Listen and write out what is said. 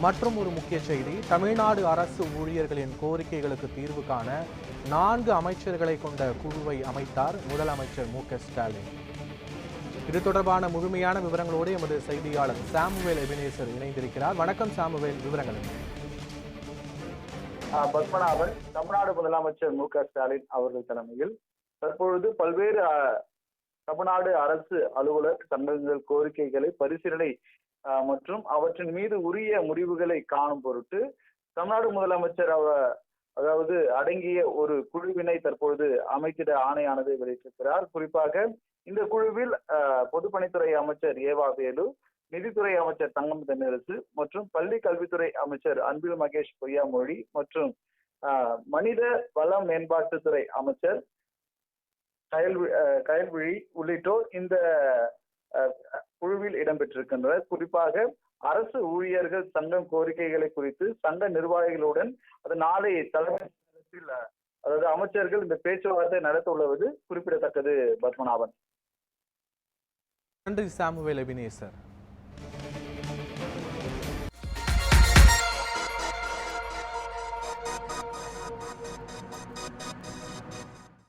மற்றும் ஒரு முக்கிய செய்தி, தமிழ்நாடு அரசு ஊழியர்களின் கோரிக்கைகளுக்கு தீர்வு காண 4 அமைச்சர்களை கொண்ட குழுவை அமைத்தார் முதலமைச்சர் மு.க.ஸ்டாலின். இது தொடர்பான முழுமையான விவரங்களோடு எமது செய்தியாளர் சாமுவேல் எபினேசர் இணைந்திருக்கிறார். வணக்கம் சாமுவேல், விவரங்கள். பத்மநாபன், தமிழ்நாடு முதலமைச்சர் மு.க.ஸ்டாலின் அவர்கள் தலைமையில் தற்பொழுது பல்வேறு தமிழ்நாடு அரசு அலுவலர் சங்கங்கள் கோரிக்கைகளை பரிசீலனை மற்றும் அவற்றின் மீது உரிய முடிவுகளை காணும் பொருட்டு தமிழ்நாடு முதலமைச்சர் அதாவது அடங்கிய ஒரு குழுவினை தற்பொழுது அமைத்திட ஆணையானது வெளியிட்டிருக்கிறார். குறிப்பாக இந்த குழுவில் பொதுப்பணித்துறை அமைச்சர் ஏவா வேலு, நிதித்துறை அமைச்சர் தங்கம் தென்னரசு மற்றும் பள்ளி கல்வித்துறை அமைச்சர் அன்பில் மகேஷ் பொய்யாமொழி மற்றும் மனித வள மேம்பாட்டுத்துறை அமைச்சர் கயல்விழி உள்ளிட்டோர் இந்த குழுவில் இடம்பெற்றிருக்கின்றனர். குறிப்பாக அரசு ஊழியர்கள் சங்கம் கோரிக்கைகளை குறித்து சங்க நிர்வாகிகளுடன் நாளை தலைமையில் அதாவது அமைச்சர்கள் இந்த பேச்சுவார்த்தை நடத்த உள்ளது குறிப்பிடத்தக்கது. பத்மநாபன். நன்றி சாமுவேல் எபினேசர்.